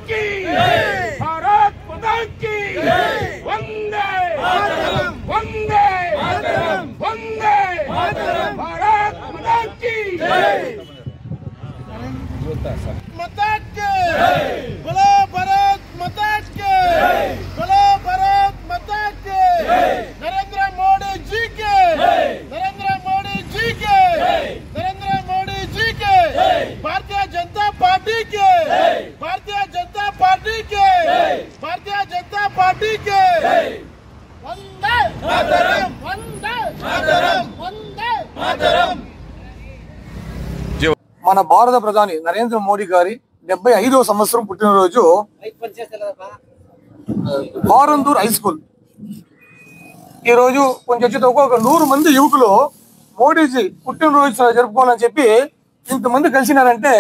की भारत माता की वंदे वंदे वंदे भारत माता की माता के बोलो भारत माता के बोलो भारत माता के नरेंद्र मोदी जी के नरेंद्र मोदी जी के नरेंद्र मोदी जी के भारतीय जनता पार्टी के भारतीय जनता पार्टी के भारतीय जनता पार्टी के वंदे मातरम वंदे मातरम वंदे मातरम। మన భారత ప్రధాని నరేంద్ర మోడీ గారి 75వ సంవత్సరం పుట్టినరోజు బారందూర్ హై స్కూల్ ఈ రోజు కొంచెం ఒక 100 మంది యువకులు మోడీజీ పుట్టినరోజు జరుపుకోవాలని చెప్పి ఇంతమంది కలిసినారంటే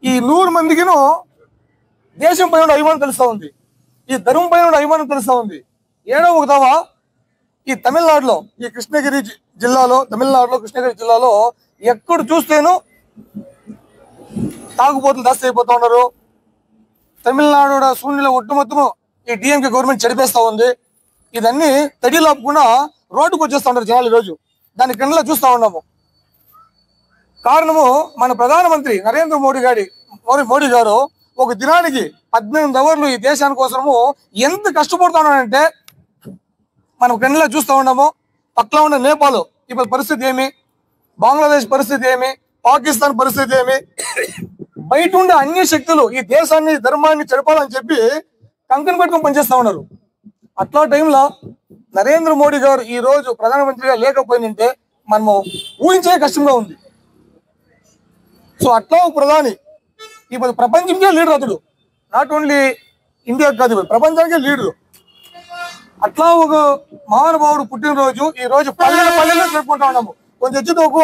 ఈ 100 మందికిను దేశం పైన అభిమానం తెలుస్తా ఉంది, ఈ ధర్మం పైన అభిమానం తెలుస్తా ఉంది. ఏడో ఒక దవ ఈ తమిళనాడులో ఈ కృష్ణగిరి జిల్లాలో ఎక్కడ చూస్తేనూ తాగుబోతులు దాస్తి అయిపోతా ఉన్నారు. తమిళనాడు శూన్యుల ఒట్టు మొత్తం ఈ డిఎంకే గవర్నమెంట్ చెడిపేస్తా ఉంది. ఇదన్నీ తడిలాపకుండా రోడ్డుకు వచ్చేస్తా ఉన్నారు జనాలు. ఈరోజు దాని కళ్ళలో చూస్తా ఉన్నాము. కారణము మన ప్రధానమంత్రి నరేంద్ర మోడీ గారు ఒక దినానికి 18 అవర్లు ఈ దేశాని కోసము ఎంత కష్టపడుతున్నాడంటే మనం కళ్ళలో చూస్తా ఉన్నాము. పక్కన ఉన్న నేపాల్ ఇప్పుడు పరిస్థితి ఏమి, బంగ్లాదేశ్ పరిస్థితి ఏమి, పాకిస్తాన్ పరిస్థితి ఏమి, బయట ఉండే అన్ని శక్తులు ఈ దేశాన్ని ధర్మాన్ని చెడపాలని చెప్పి కంకణ పెట్టుకొని పనిచేస్తా ఉన్నారు. అట్లా టైంలో నరేంద్ర మోడీ గారు ఈ రోజు ప్రధానమంత్రిగా లేకపోయిందంటే మనము ఊహించే కష్టంగా ఉంది. సో అట్లా ఒక ప్రధాని ఇప్పుడు ప్రపంచంకే లీడర్ అతడు, నాట్ ఓన్లీ ఇండియా కాదు ప్రపంచానికే లీడరు. అట్లా ఒక మహానుభావుడు పుట్టినరోజు ఈ రోజు పల్లెల్లో జరుపుకుంటా ఉన్నాము. కొంచెం వచ్చి ఒక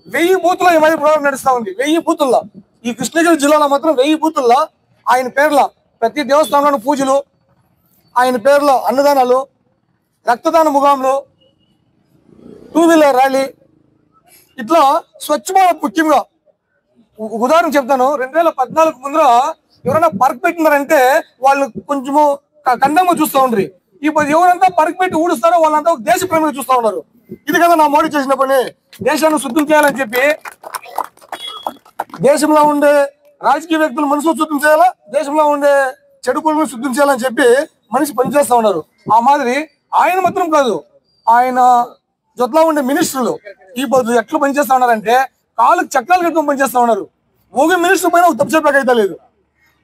1000 బూతుల్లో ఈ మధ్య ప్రోగ్రాం నడుస్తా ఉంది. 1000 బూతుల్లో ఈ కృష్ణగిరి జిల్లాలో మాత్రం 1000 బూతుల్లో ఆయన పేర్ల ప్రతి దేవస్థానంలోని పూజలు, ఆయన పేర్ల అన్నదానాలు, రక్తదాన ముగాములు, 2 వీలర్ ర్యాలీ, ఇట్లా స్వచ్ఛ భారత్. ముఖ్యంగా ఉదాహరణ చెప్తాను, 2014 ముందర ఎవరైనా పర్క్ పెట్టినారంటే వాళ్ళు కొంచెము కండంగా చూస్తూ ఉండ్రి. ఇప్పుడు ఎవరంతా పర్క్ పెట్టి ఊడుస్తారో వాళ్ళంతా ఒక దేశ ప్రేమగా చూస్తూ ఉన్నారు. ఇది కదా నా మోడీ చేసిన పని. దేశాన్ని శుద్ధం చేయాలని చెప్పి దేశంలో ఉండే రాజకీయ వ్యక్తులు మనసు శుద్ధం చేయాలా, దేశంలో ఉండే చెడు పురుగులను శుద్ధం చేయాలని చెప్పి మనిషి పనిచేస్తా ఉన్నారు. ఆ మాదిరి ఆయన మాత్రం కాదు, ఆయన జొత్లో ఉండే మినిస్టర్లు ఈ పొద్దు ఎట్లా పనిచేస్తా ఉన్నారంటే కాళ్ళకి చక్రాలు కట్టుకొని పనిచేస్తా ఉన్నారు. ఒక మినిస్టర్ పైన ఒక తప్పు చెప్పాకైతే లేదు.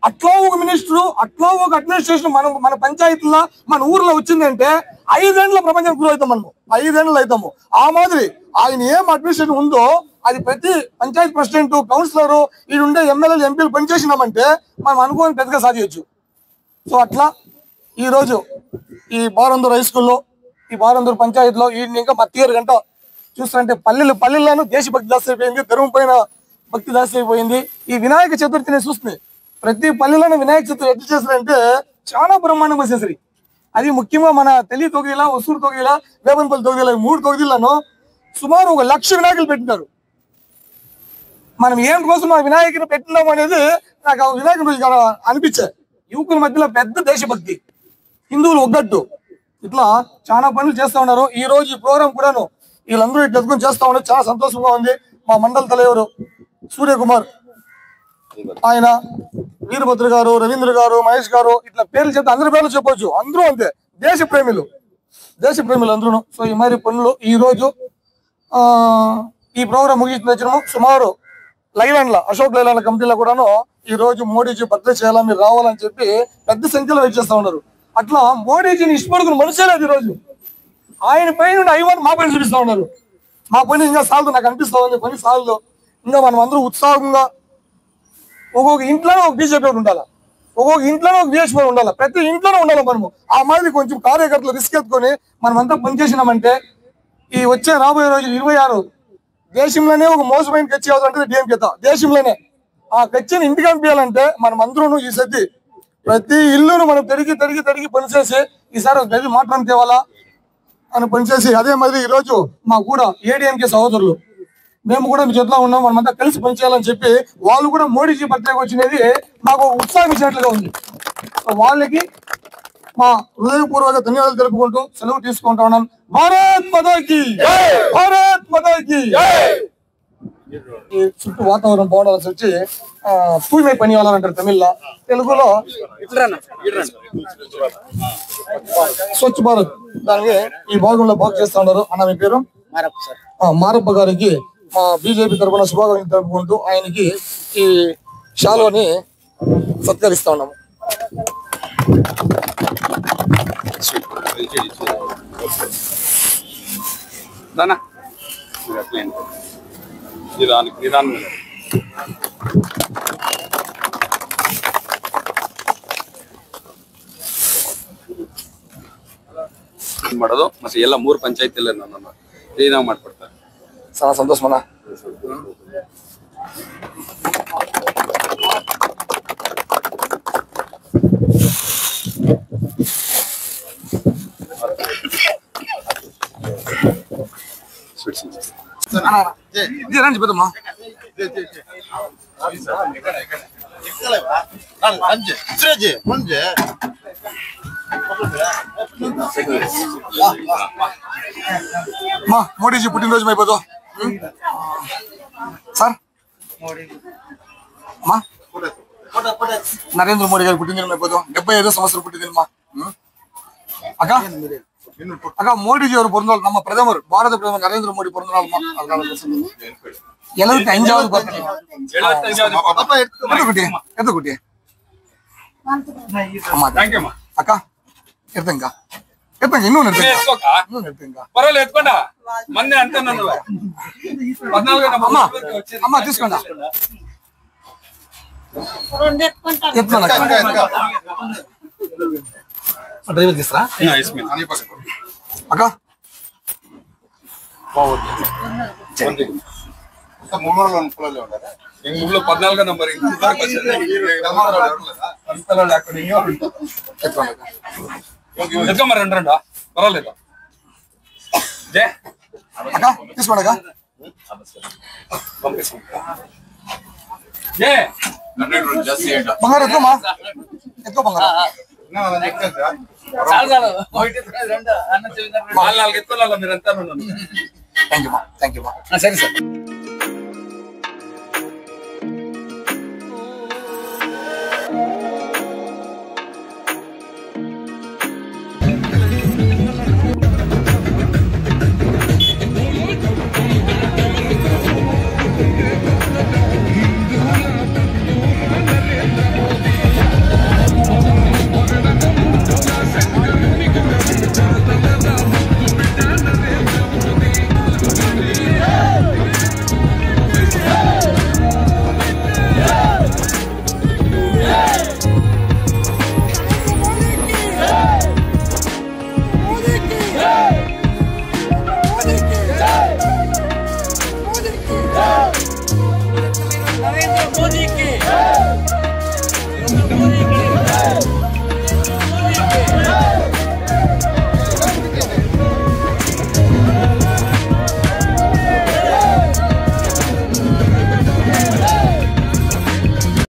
అట్లా ఒక మినిస్టరు, అట్లా ఒక అడ్మినిస్ట్రేషన్ మన పంచాయతీలో మన ఊర్లో వచ్చిందంటే 5 ఏళ్ళ ప్రపంచం గురి అవుతాం. మనము 5 ఏళ్ళు అవుతాము. ఆ మాదిరి ఆయన ఏం అడ్మినిస్ట్రేషన్ ఉందో అది ప్రతి పంచాయతీ ప్రెసిడెంట్, కౌన్సిలరు, ఈ ఉండే ఎమ్మెల్యేలు, ఎంపీలు పనిచేసినామంటే మనం అనుకోని పెద్దగా సాధించవచ్చు. సో అట్లా ఈరోజు ఈ బారందూర్ హై స్కూల్లో, ఈ బారందూర్ పంచాయతీలో ఈ ఇంకా మత్తిగారు గంట చూస్తారంటే పల్లెల్లోనూ దేశభక్తి దాస్తి అయిపోయింది, ధర్మం పైన భక్తి దాస్తి అయిపోయింది. ఈ వినాయక చతుర్థిని చూస్తుంది ప్రతి పల్లెలోనే వినాయక చతుర్థి ఎట్లా చేస్తారంటే చాలా బ్రహ్మాండంగా చేస్తారు. అది ముఖ్యంగా మన తెలి తొగిల, ఒసూరు తొగిల, వేపనపల్లి తొగిల 3 తొగిలను సుమారు 1 లక్ష వినాయకులు పెట్టినారు. మనం ఏం కోసం ఆ వినాయకుని పెట్టినాం అనేది నాకు ఆ వినాయకుడు అనిపించే. యువకుల మధ్యలో పెద్ద దేశభక్తి, హిందువులు ఒగ్గట్టు, ఇట్లా చాలా పనులు చేస్తా ఉన్నారు. ఈ రోజు ఈ ప్రోగ్రాం కూడాను వీళ్ళందరూ ఇట్లా ఎత్తుకొని చేస్తా ఉన్నారు. చాలా సంతోషంగా ఉంది. మా మండల తలెవరు సూర్యకుమార్, ఆయన వీరభద్ర గారు, రవీంద్ర గారు, మహేష్ గారు, ఇట్లా పేర్లు చెప్తే అందరి పేర్లు చెప్పొచ్చు. అందరూ అంతే దేశ ప్రేమిలు అందరూ. సో ఈ మరి పనులు ఈ రోజు ఈ ప్రోగ్రాం ముగించిన సుమారు లైలాండ్ల అశోక్ లైలాండ్ల కమిటీలో కూడాను ఈ రోజు మోడీజీ బర్త్డే చేయాలా, మీరు రావాలని చెప్పి పెద్ద సంఖ్యలో వెయిట్ చేస్తా ఉన్నారు. అట్లా మోడీజీని ఇష్టపడుకుని మనిషే లేదు. ఈరోజు ఆయన పైన అయ్యవారు మా పైన చూపిస్తా ఉన్నారు. మా పని ఇంకా సాల్దు, నాకు అనిపిస్తా ఉంది పని సాల్దు. ఇంకా మనం అందరూ ఉత్సాహంగా ఒక్కొక్క ఇంట్లోనే ఒక బీజేపీ ఉండాలి, ఒక్కొక్క ఇంట్లోనే ఒక బీఎస్పీ ఉండాలి, ప్రతి ఇంట్లోనే ఉండాలి. మనము ఆ మాదిరి కొంచెం కార్యకర్తలు రిస్క్ ఎత్తుకొని మనమంతా పనిచేసినామంటే ఈ వచ్చే రాబోయే రోజు 26 దేశంలోనే ఒక మోసమైన కచ్చి అవుతుంటే డిఎంకేతో దేశంలోనే ఆ కచ్చిని ఇంటికి పంపించాలంటే మనం అందరూ ఈ సతి ప్రతి ఇల్లును మనం తడిగి పనిచేసి ఈసారి గది మాత్రం తేవాలా అని పనిచేసి అదే మరి ఈరోజు మా కూడా ఏడీఎంకే సహోదరులు మేము కూడా మీ చేతిలో ఉన్నాం, మనమంతా కలిసి పనిచేయాలని చెప్పి వాళ్ళు కూడా మోడీజీ బర్త్డేకి వచ్చినది మాకు ఉత్సాహం ఇచ్చినట్లుగా ఉంది. వాళ్ళకి మా హృదయపూర్వక ధన్యవాదాలు తెలుపుకుంటూ సెలవు తీసుకుంటా ఉన్నాం. భారత్ మాతాకి భారత్ మాతాకి. ఈ చుట్టూ వాతావరణం బాగుండాల్సి వచ్చి తూయిమై పని వాళ్ళంటారు తమిళ్లో, తెలుగులో స్వచ్ఛ భారత్. దానికి ఈ భాగంలో బాగు చేస్తా ఉన్నారు. అన్న మీ పేరు? మారప్ప గారికి మా బీజేపీ తరఫున శుభాకాంక్షలు తెలుపుకుంటూ ఆయనకి ఈ షాలోని సత్కరిస్తా ఉన్నాము. ಮಾಡೋದು ಮತ್ತೆ ಎಲ್ಲ 3 ಪಂಚಾಯತಿಲ್ಲ ನನ್ನ ಕ್ಲೀನಾಗಿ ಮಾಡ್ಕೊಡ್ತಾರೆ. చాలా సంతోషం అన్న. రండి పెద్దమ్మా. మోడీజీ పుట్టినరోజు అయిపోతాం సార్. అమ్మా నరేంద్ర మోడీ గారి పుట్టినదినం అయిపోతాం. 75వ సంవత్సరం పుట్టినదినమ్మా. அக்கா அக்கா மோடிஜி ஒரு பிறந்தநாள், நம்ம பிரதமர் பாரத பிரதமர் நரேந்திர மோடி பிறந்தநாள் 75வது பர்த்டே. எத்தகுட்டி அக்கா எடுத்துங்க எடுத்துங்க இன்னொன்னு எடுத்துங்க పర్వాలేదు ఎత్తుకోండా మంది అంతే నన్ను 14 అమ్మా తీసుకోండి ఎత్తున్నా డ్రైవర్ తీసురా అక్క ఊళ్ళో 14 నంబర్ ఎత్తుకో మరి రెండు పర్వాలేదు. జే అక్క తీసుకోండి అక్క జే బంగారు ఎత్తుకోమా ఎత్తుకో బంగారు. 4 ఎత్తుకోవాలా మీరంతా. థ్యాంక్ యూ మా. సరే సార్.